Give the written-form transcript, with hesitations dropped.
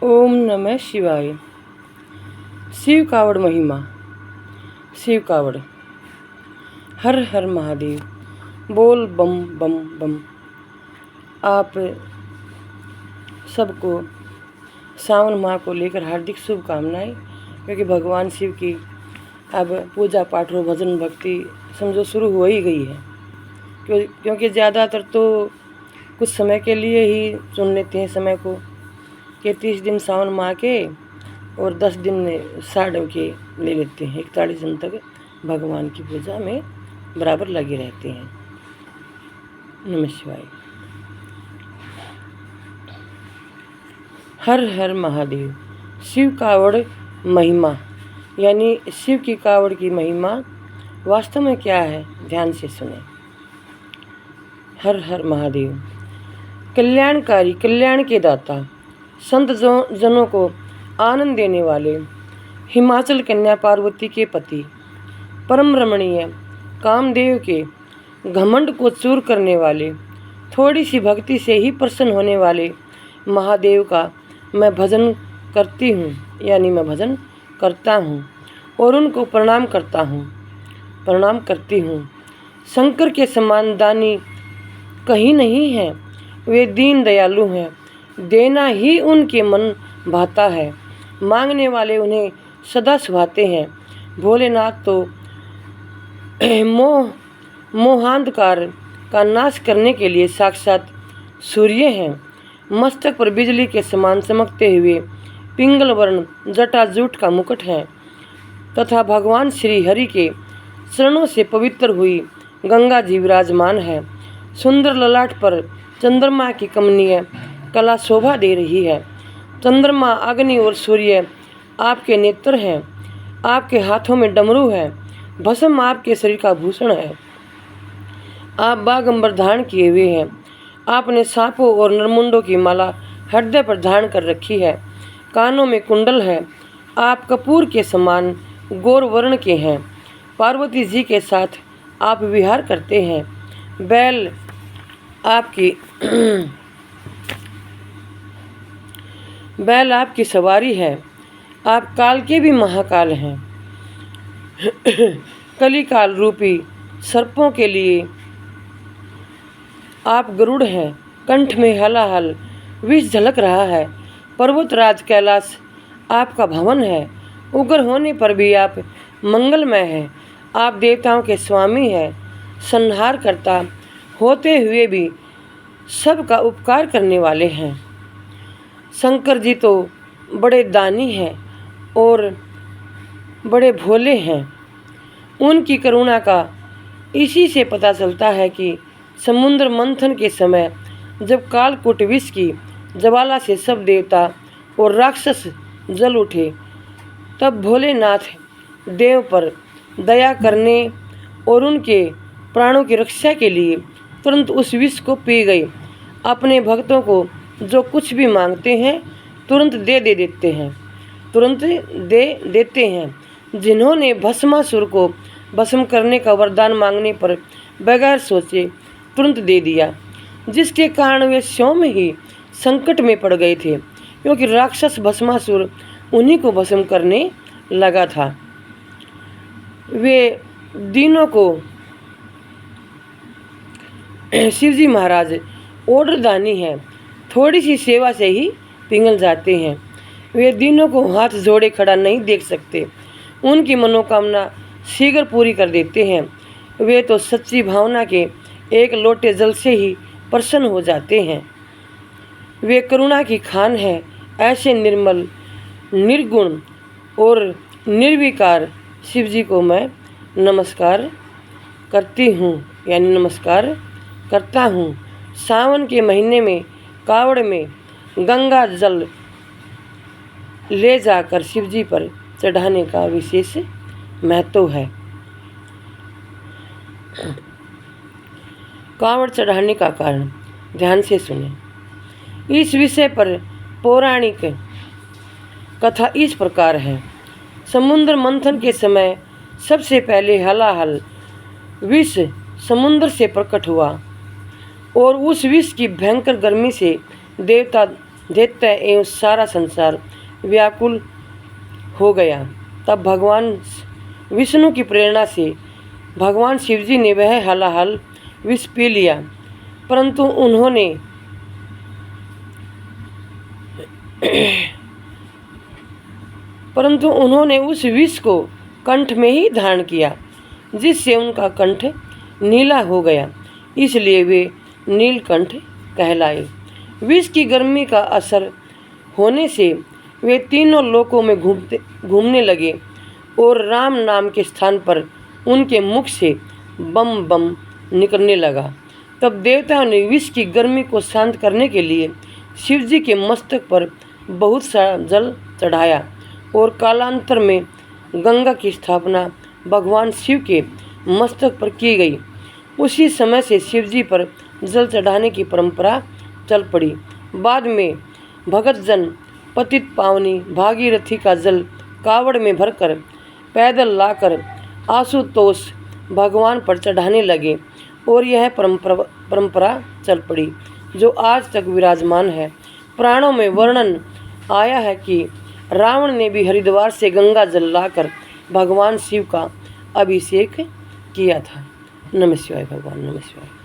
ओम नमः शिवाय। शिव कावड़ महिमा। शिव कावड़। हर हर महादेव। बोल बम बम बम। आप सबको सावन माह को लेकर हार्दिक शुभकामनाएं, क्योंकि भगवान शिव की अब पूजा पाठ और भजन भक्ति समझो शुरू हो ही गई है। क्योंकि ज़्यादातर तो कुछ समय के लिए ही चुन लेते हैं समय को, कि 30 दिन सावन माह के और 10 दिन साढ़ के ले लेते हैं। 41 दिन तक भगवान की पूजा में बराबर लगे रहते हैं। नमः शिवाय। हर हर महादेव। शिव कावड़ महिमा, यानी शिव की कावड़ की महिमा वास्तव में क्या है, ध्यान से सुने। हर हर महादेव। कल्याणकारी, कल्याण के दाता, संत जनों को आनंद देने वाले, हिमाचल कन्या पार्वती के पति, परम रमणीय कामदेव के घमंड को चूर करने वाले, थोड़ी सी भक्ति से ही प्रसन्न होने वाले महादेव का मैं भजन करती हूँ, यानी मैं भजन करता हूँ और उनको प्रणाम करता हूँ, प्रणाम करती हूँ। शंकर के समान दानी कहीं नहीं है, वे दीन दयालु हैं, देना ही उनके मन भाता है, मांगने वाले उन्हें सदा सुहाते हैं। भोलेनाथ तो मोहांधकार का नाश करने के लिए साक्षात सूर्य हैं। मस्तक पर बिजली के समान चमकते हुए पिंगल वर्ण जटाजूट का मुकुट है, तथा भगवान श्री हरि के चरणों से पवित्र हुई गंगा जी विराजमान है। सुंदर ललाट पर चंद्रमा की कमनीय कला शोभा दे रही है। चंद्रमा, अग्नि और सूर्य आपके नेत्र हैं, आपके हाथों में डमरू है, भस्म आपके शरीर का भूषण है, आप बागंबर धारण किए हुए हैं। आपने सांपों और नरमुंडों की माला हृदय पर धारण कर रखी है, कानों में कुंडल है, आप कपूर के समान गौर वर्ण के हैं। पार्वती जी के साथ आप विहार करते हैं। बैल आपकी सवारी है, आप काल के भी महाकाल हैं। कलिकाल रूपी सर्पों के लिए आप गरुड़ हैं, कंठ में हलाहल विष झलक रहा है। पर्वतराज कैलाश आपका भवन है, उग्र होने पर भी आप मंगलमय हैं। आप देवताओं के स्वामी हैं, संहार करता होते हुए भी सबका उपकार करने वाले हैं। शंकर जी तो बड़े दानी हैं और बड़े भोले हैं। उनकी करुणा का इसी से पता चलता है कि समुद्र मंथन के समय जब कालकूट विष की ज्वाला से सब देवता और राक्षस जल उठे, तब भोलेनाथ देव पर दया करने और उनके प्राणों की रक्षा के लिए तुरंत उस विष को पी गई। अपने भक्तों को जो कुछ भी मांगते हैं तुरंत दे देते हैं। जिन्होंने भस्मासुर को भस्म करने का वरदान मांगने पर बगैर सोचे तुरंत दे दिया, जिसके कारण वे स्वयं ही संकट में पड़ गए थे, क्योंकि राक्षस भस्मासुर उन्हीं को भस्म करने लगा था। वे दिनों को शिवजी महाराज ओडरदानी हैं, थोड़ी सी सेवा से ही पिघल जाते हैं। वे दिनों को हाथ जोड़े खड़ा नहीं देख सकते, उनकी मनोकामना शीघ्र पूरी कर देते हैं। वे तो सच्ची भावना के एक लोटे जल से ही प्रसन्न हो जाते हैं। वे करुणा की खान है। ऐसे निर्मल, निर्गुण और निर्विकार शिवजी को मैं नमस्कार करती हूँ, यानी नमस्कार करता हूँ। सावन के महीने में कावड़ में गंगा जल ले जाकर शिवजी पर चढ़ाने का विशेष महत्व है। कावड़ चढ़ाने का कारण ध्यान से सुने। इस विषय पर पौराणिक कथा इस प्रकार है। समुद्र मंथन के समय सबसे पहले हलाहल विष समुद्र से प्रकट हुआ और उस विष की भयंकर गर्मी से देवता दैत्य एवं सारा संसार व्याकुल हो गया। तब भगवान विष्णु की प्रेरणा से भगवान शिवजी ने वह हलाहल विष पी लिया, परंतु उन्होंने उस विष को कंठ में ही धारण किया, जिससे उनका कंठ नीला हो गया, इसलिए वे नीलकंठ कहलाए। विष की गर्मी का असर होने से वे तीनों लोकों में घूमने लगे और राम नाम के स्थान पर उनके मुख से बम बम निकलने लगा। तब देवताओं ने विष की गर्मी को शांत करने के लिए शिवजी के मस्तक पर बहुत सा जल चढ़ाया और कालांतर में गंगा की स्थापना भगवान शिव के मस्तक पर की गई। उसी समय से शिवजी पर जल चढ़ाने की परंपरा चल पड़ी। बाद में भगतजन पतित पावनी भागीरथी का जल कावड़ में भरकर पैदल लाकर आशुतोष भगवान पर चढ़ाने लगे और यह परंपरा चल पड़ी, जो आज तक विराजमान है। पुराणों में वर्णन आया है कि रावण ने भी हरिद्वार से गंगा जल लाकर भगवान शिव का अभिषेक किया था। नमः शिवाय भगवान, नमः शिवाय।